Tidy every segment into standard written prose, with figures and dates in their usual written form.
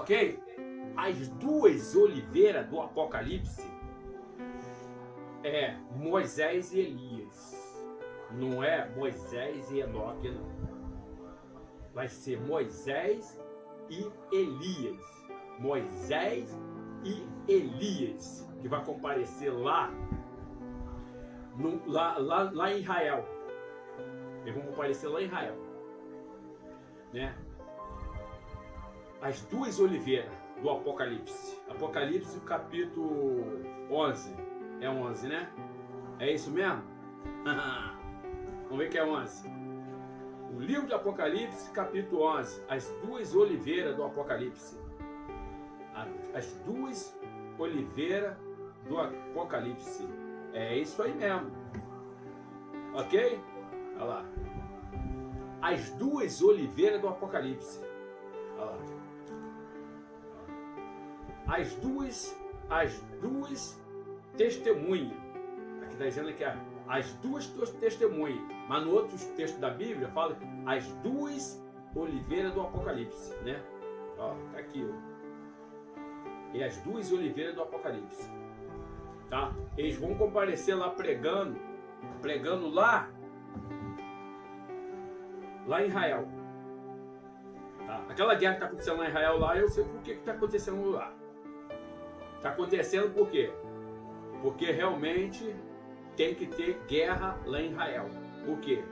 Ok? As duas oliveiras do Apocalipse é Moisés e Elias. Não é Moisés e Enoque, não. Vai ser Moisés e Elias. Moisés e Elias, que vai comparecer lá em Israel. Eles vão comparecer lá em Israel, né? As duas oliveiras do Apocalipse. Apocalipse, capítulo 11. É 11, né? É isso mesmo? Vamos ver que é 11. O livro de Apocalipse, capítulo 11. As duas oliveiras do Apocalipse. As duas oliveiras do Apocalipse. É isso aí mesmo. Ok? Olha lá. As duas oliveiras do Apocalipse. Olha lá. As duas testemunhas. Aqui está dizendo que as duas testemunhas. Mas no outro texto da Bíblia fala as duas oliveiras do Apocalipse, né? Ó, tá aqui, ó. E as duas oliveiras do Apocalipse, tá? Eles vão comparecer lá pregando lá em Israel, tá? Aquela guerra que está acontecendo lá em Israel, lá, eu sei por que está acontecendo lá. Está acontecendo por quê? Porque realmente tem que ter guerra lá em Israel. Por quê?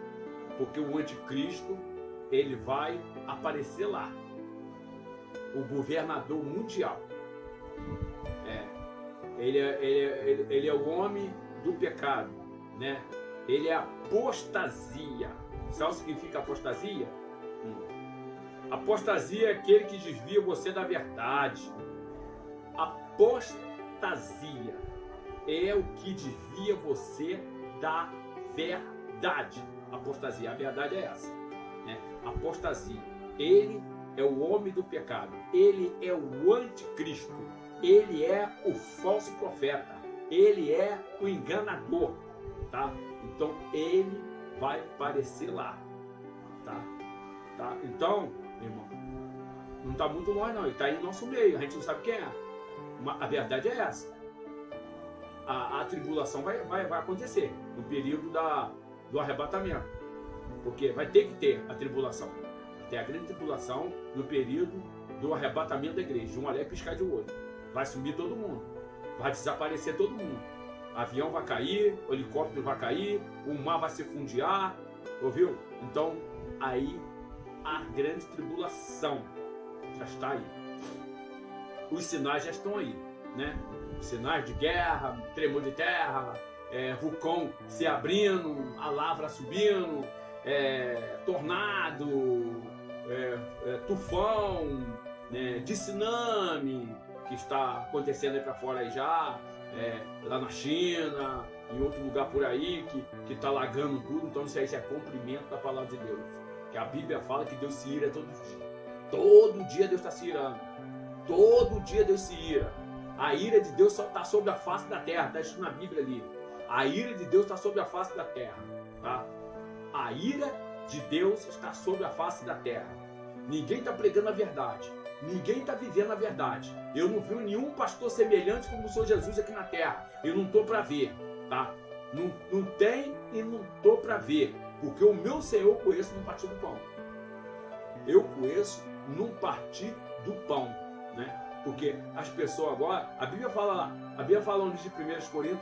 Porque o anticristo, ele vai aparecer lá. O governador mundial. Ele é o homem do pecado, né? Ele é apostasia. Sabe o que significa apostasia? Apostasia é aquele que desvia você da verdade. Apostasia é o que desvia você da verdade. Apostasia, a verdade é essa, né? Apostasia. Ele é o homem do pecado. Ele é o anticristo. Ele é o falso profeta. Ele é o enganador, tá? Então ele vai aparecer lá, tá? Então, irmão, não está muito longe não. Ele está aí no nosso meio. A gente não sabe quem é. A verdade é essa. A tribulação vai acontecer no período do arrebatamento. Porque vai ter que ter a tribulação. Tem a grande tribulação no período do arrebatamento da igreja. De um olhar e piscar de olho. Vai sumir todo mundo. Vai desaparecer todo mundo. Avião vai cair, o helicóptero vai cair, o mar vai se fundear. Ouviu? Então, aí a grande tribulação já está aí. Os sinais já estão aí, né? Os sinais de guerra, tremor de terra, vulcão se abrindo, a lavra subindo, tornado, tufão, né, de tsunami, que está acontecendo aí para fora aí já, lá na China, em outro lugar por aí, que está lagando tudo. Então isso aí é cumprimento da palavra de Deus. Que a Bíblia fala que Deus se ira todo dia. Todo dia Deus está se irando. Todo dia Deus se ira. A ira de Deus só está sobre a face da terra. Está escrito na Bíblia ali. A ira de Deus está sobre a face da terra. Tá? A ira de Deus está sobre a face da terra. Ninguém está pregando a verdade. Ninguém está vivendo a verdade. Eu não vi nenhum pastor semelhante como o Senhor Jesus aqui na terra. Eu não estou para ver. Tá? Não tem e não estou para ver. Porque o meu Senhor eu conheço num partir do pão. Eu conheço num partir do pão, né? Porque as pessoas agora, a Bíblia fala lá, a Bíblia fala no livro de 1 Coríntios,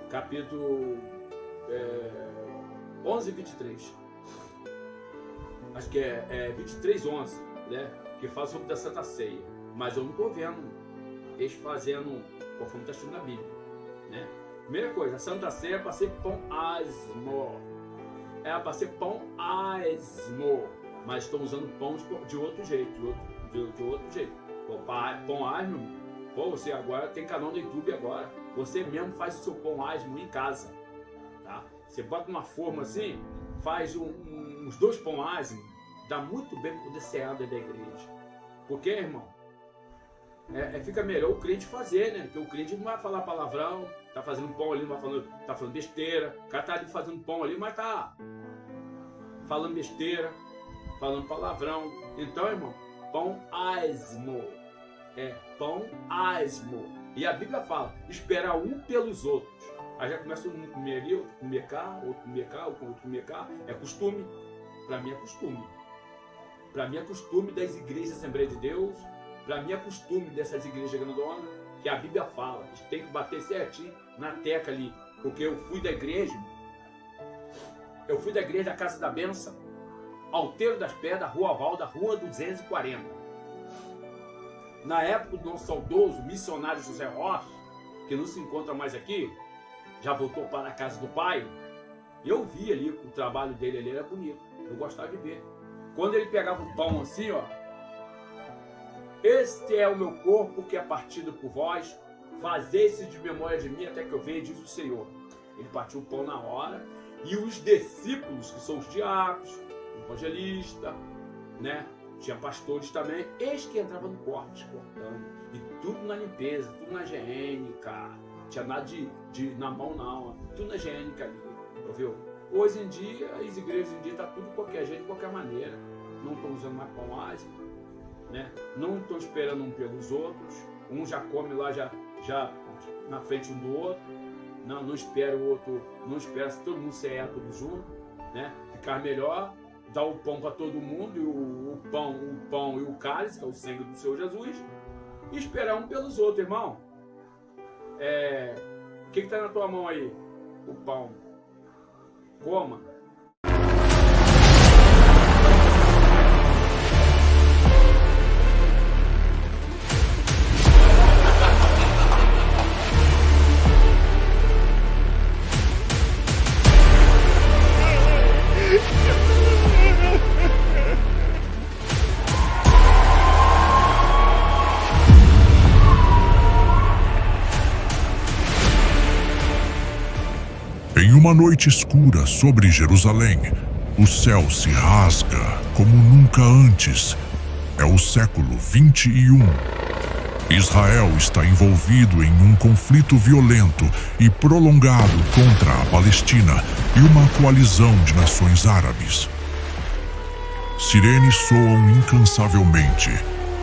capítulo 11 e 23. Acho que é 23, 11, né? Que fala sobre da Santa Ceia. Mas eu não estou vendo eles fazendo conforme está escrito na Bíblia, né? Primeira coisa, a Santa Ceia é para ser pão asmo. É para ser pão asmo. Mas estão usando pão de outro jeito. De outro jeito. Pão asmo. Pô, você agora tem canal no YouTube agora. Você mesmo faz o seu pão asmo em casa. Tá? Você bota uma forma assim, faz uns 2 pão asmo. Dá muito bem para poder cear dentro da igreja. Porque, irmão, fica melhor o crente fazer, né? Porque o crente não vai falar palavrão. Tá fazendo pão ali, tá falando besteira. O cara tá ali fazendo pão ali, mas tá falando besteira, falando palavrão. Então, irmão, pão asmo. É pão asmo. E a Bíblia fala, esperar um pelos outros. Aí já começa um comer ali, outro comer cá, outro comer cá, outro comer cá. É costume. Para mim é costume. Para mim é costume das igrejas Assembleia de Deus. Para mim é costume dessas igrejas grandonas. Que a Bíblia fala. A gente tem que bater certinho na tecla ali. Porque eu fui da igreja. Eu fui da igreja da Casa da Benção. Alteiro das Pedras, Rua Valda, Rua 240. Na época do nosso saudoso missionário José Rocha, que não se encontra mais aqui, já voltou para a casa do pai, eu vi ali o trabalho dele ali, era bonito, eu gostava de ver. Quando ele pegava o pão assim, ó, este é o meu corpo que é partido por vós, fazei-se de memória de mim até que eu venha, diz o Senhor. Ele partiu o pão na hora, e os discípulos, que são os diáconos, o evangelista, né? Tinha pastores também, eis que entravam no corte, cortando. E tudo na limpeza, tudo na higiênica. Não tinha nada na mão, não. Tudo na higiênica ali. Viu? Hoje em dia, as igrejas em dia tá tudo de qualquer jeito, de qualquer maneira. Não estão usando mais pão ázimo, né? Não estão esperando um pelos outros. Um já come lá, já na frente um do outro. Não espera o outro, não espera se todo mundo ceia tudo junto, né? Ficar melhor. Dar o pão para todo mundo, e o pão e o cálice, que é o sangue do Senhor Jesus, e esperar um pelos outros, irmão. O que está na tua mão aí? O pão. Coma. Em uma noite escura sobre Jerusalém, o céu se rasga como nunca antes. É o século 21. Israel está envolvido em um conflito violento e prolongado contra a Palestina e uma coalizão de nações árabes. Sirenes soam incansavelmente,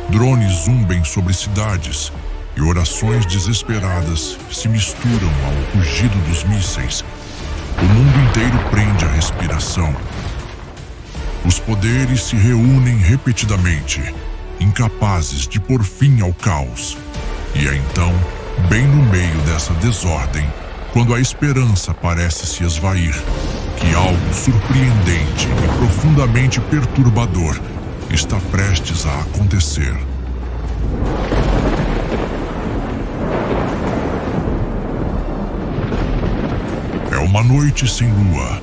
drones zumbem sobre cidades e orações desesperadas se misturam ao rugido dos mísseis. O mundo inteiro prende a respiração. Os poderes se reúnem repetidamente, incapazes de pôr fim ao caos. E é então, bem no meio dessa desordem, quando a esperança parece se esvair, que algo surpreendente e profundamente perturbador está prestes a acontecer. É uma noite sem lua.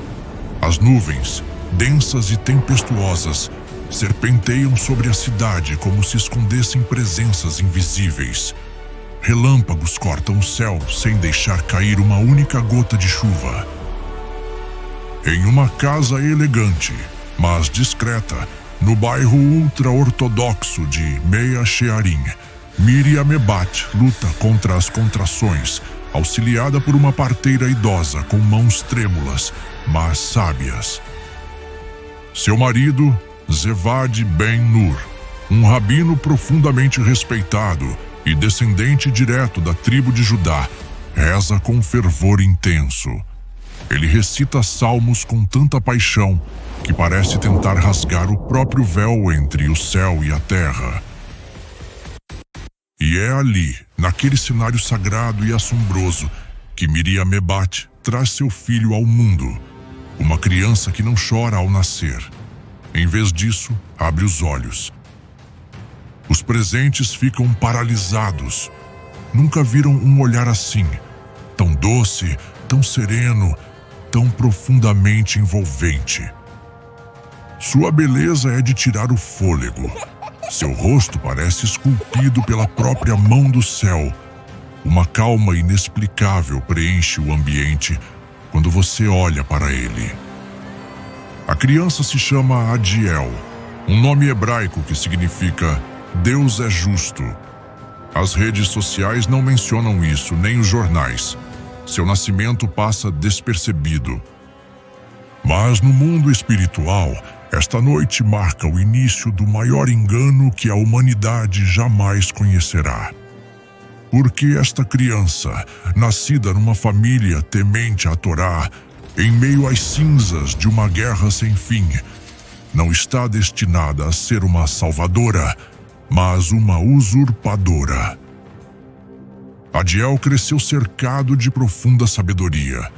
As nuvens, densas e tempestuosas, serpenteiam sobre a cidade como se escondessem presenças invisíveis. Relâmpagos cortam o céu sem deixar cair uma única gota de chuva. Em uma casa elegante, mas discreta, no bairro ultra-ortodoxo de Meia Shearim, Miriam Mebat luta contra as contrações, auxiliada por uma parteira idosa com mãos trêmulas, mas sábias. Seu marido, Zevad Ben-Nur, um rabino profundamente respeitado e descendente direto da tribo de Judá, reza com fervor intenso. Ele recita salmos com tanta paixão que parece tentar rasgar o próprio véu entre o céu e a terra. E é ali, naquele cenário sagrado e assombroso, que Miriam Mebat traz seu filho ao mundo, uma criança que não chora ao nascer. Em vez disso, abre os olhos. Os presentes ficam paralisados. Nunca viram um olhar assim, tão doce, tão sereno, tão profundamente envolvente. Sua beleza é de tirar o fôlego. Seu rosto parece esculpido pela própria mão do céu. Uma calma inexplicável preenche o ambiente quando você olha para ele. A criança se chama Adiel, um nome hebraico que significa Deus é justo. As redes sociais não mencionam isso, nem os jornais. Seu nascimento passa despercebido. Mas no mundo espiritual, Esta noite marca o início do maior engano que a humanidade jamais conhecerá. Porque esta criança, nascida numa família temente a Torá, em meio às cinzas de uma guerra sem fim, não está destinada a ser uma salvadora, mas uma usurpadora. Adiel cresceu cercado de profunda sabedoria.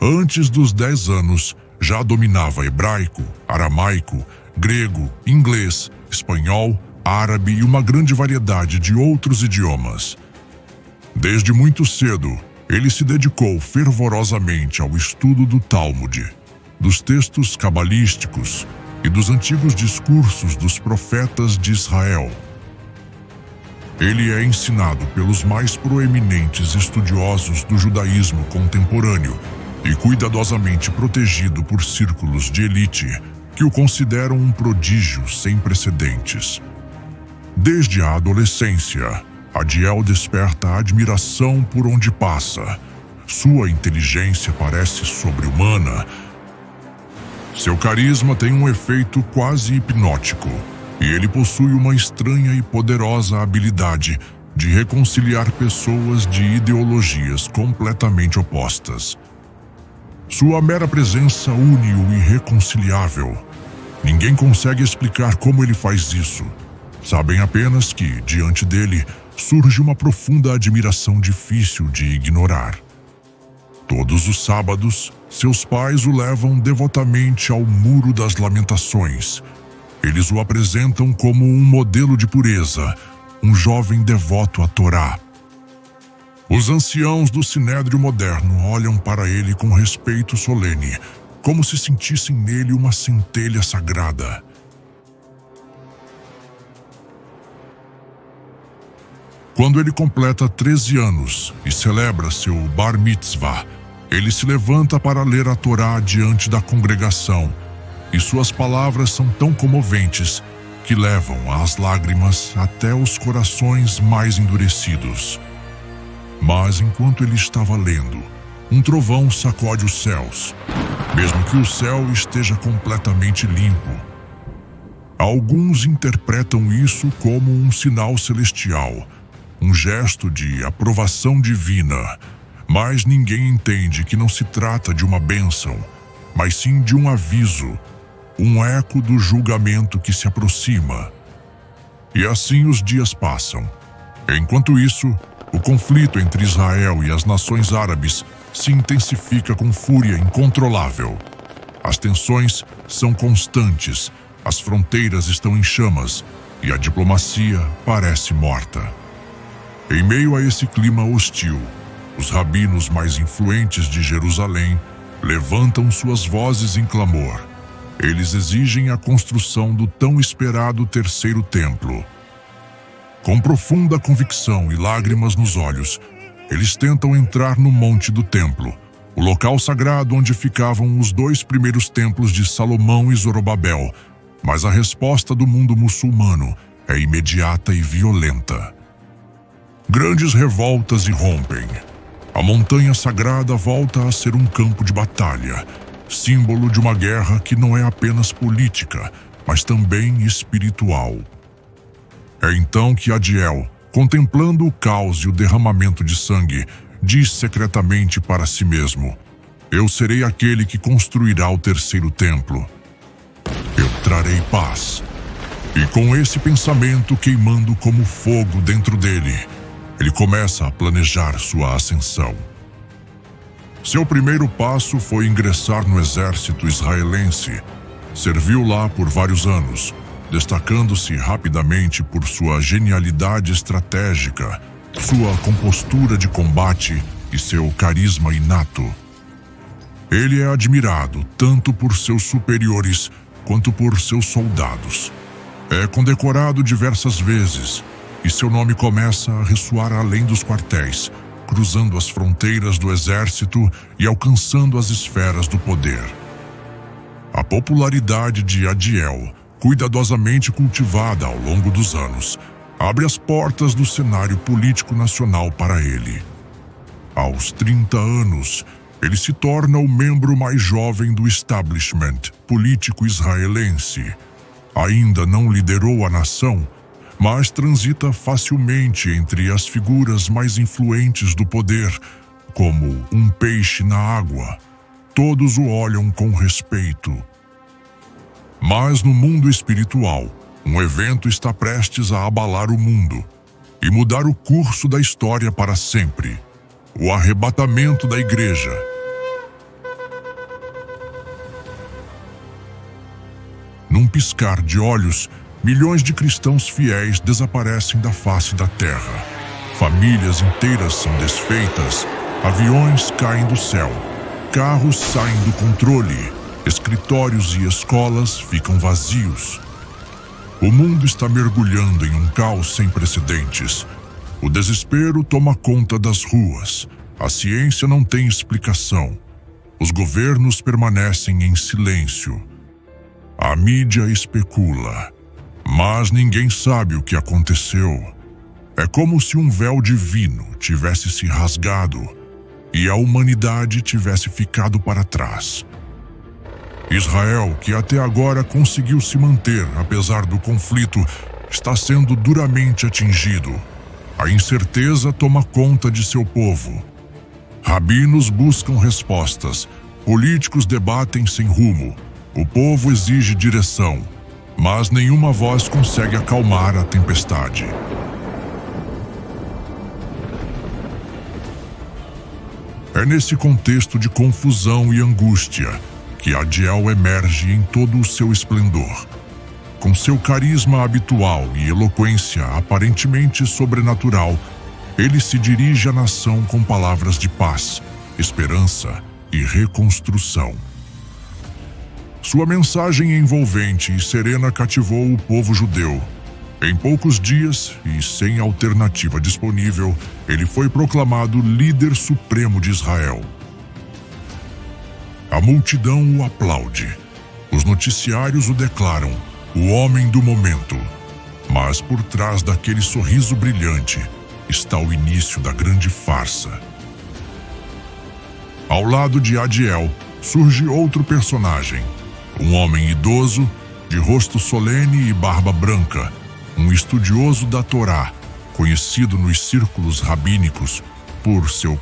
Antes dos 10 anos, já dominava hebraico, aramaico, grego, inglês, espanhol, árabe e uma grande variedade de outros idiomas. Desde muito cedo, ele se dedicou fervorosamente ao estudo do Talmud, dos textos cabalísticos e dos antigos discursos dos profetas de Israel. Ele é ensinado pelos mais proeminentes estudiosos do judaísmo contemporâneo e cuidadosamente protegido por círculos de elite que o consideram um prodígio sem precedentes. Desde a adolescência, Adiel desperta admiração por onde passa. Sua inteligência parece sobre-humana. Seu carisma tem um efeito quase hipnótico, e ele possui uma estranha e poderosa habilidade de reconciliar pessoas de ideologias completamente opostas. Sua mera presença une o irreconciliável. Ninguém consegue explicar como ele faz isso. Sabem apenas que, diante dele, surge uma profunda admiração difícil de ignorar. Todos os sábados, seus pais o levam devotamente ao Muro das Lamentações. Eles o apresentam como um modelo de pureza, um jovem devoto à Torá. Os anciãos do Sinédrio moderno olham para ele com respeito solene, como se sentissem nele uma centelha sagrada. Quando ele completa 13 anos e celebra seu Bar Mitzvah, ele se levanta para ler a Torá diante da congregação, e suas palavras são tão comoventes que levam às lágrimas até os corações mais endurecidos. Mas enquanto ele estava lendo, um trovão sacode os céus, mesmo que o céu esteja completamente limpo. Alguns interpretam isso como um sinal celestial, um gesto de aprovação divina, mas ninguém entende que não se trata de uma bênção, mas sim de um aviso, um eco do julgamento que se aproxima. E assim os dias passam. Enquanto isso, o conflito entre Israel e as nações árabes se intensifica com fúria incontrolável. As tensões são constantes, as fronteiras estão em chamas e a diplomacia parece morta. Em meio a esse clima hostil, os rabinos mais influentes de Jerusalém levantam suas vozes em clamor. Eles exigem a construção do tão esperado terceiro templo. Com profunda convicção e lágrimas nos olhos, eles tentam entrar no monte do templo, o local sagrado onde ficavam os 2 primeiros templos de Salomão e Zorobabel, mas a resposta do mundo muçulmano é imediata e violenta. Grandes revoltas irrompem. A montanha sagrada volta a ser um campo de batalha, símbolo de uma guerra que não é apenas política, mas também espiritual. É então que Adiel, contemplando o caos e o derramamento de sangue, diz secretamente para si mesmo: eu serei aquele que construirá o terceiro templo. Eu trarei paz. E com esse pensamento queimando como fogo dentro dele, ele começa a planejar sua ascensão. Seu primeiro passo foi ingressar no exército israelense. Serviu lá por vários anos, destacando-se rapidamente por sua genialidade estratégica, sua compostura de combate e seu carisma inato. Ele é admirado tanto por seus superiores quanto por seus soldados. É condecorado diversas vezes e seu nome começa a ressoar além dos quartéis, cruzando as fronteiras do exército e alcançando as esferas do poder. A popularidade de Adiel, cuidadosamente cultivada ao longo dos anos, abre as portas do cenário político nacional para ele. Aos 30 anos, ele se torna o membro mais jovem do establishment político israelense. Ainda não liderou a nação, mas transita facilmente entre as figuras mais influentes do poder, como um peixe na água. Todos o olham com respeito. Mas no mundo espiritual, um evento está prestes a abalar o mundo e mudar o curso da história para sempre: o arrebatamento da igreja. Num piscar de olhos, milhões de cristãos fiéis desaparecem da face da terra. Famílias inteiras são desfeitas, aviões caem do céu, carros saem do controle, escritórios e escolas ficam vazios. O mundo está mergulhando em um caos sem precedentes. O desespero toma conta das ruas. A ciência não tem explicação. Os governos permanecem em silêncio. A mídia especula, mas ninguém sabe o que aconteceu. É como se um véu divino tivesse se rasgado e a humanidade tivesse ficado para trás. Israel, que até agora conseguiu se manter apesar do conflito, está sendo duramente atingido. A incerteza toma conta de seu povo. Rabinos buscam respostas, políticos debatem sem rumo. O povo exige direção, mas nenhuma voz consegue acalmar a tempestade. É nesse contexto de confusão e angústia que Adiel emerge em todo o seu esplendor. Com seu carisma habitual e eloquência aparentemente sobrenatural, ele se dirige à nação com palavras de paz, esperança e reconstrução. Sua mensagem envolvente e serena cativou o povo judeu. Em poucos dias, e sem alternativa disponível, ele foi proclamado líder supremo de Israel. A multidão o aplaude. Os noticiários o declaram o homem do momento. Mas por trás daquele sorriso brilhante está o início da grande farsa. Ao lado de Adiel, surge outro personagem. Um homem idoso, de rosto solene e barba branca, um estudioso da Torá, conhecido nos círculos rabínicos por seu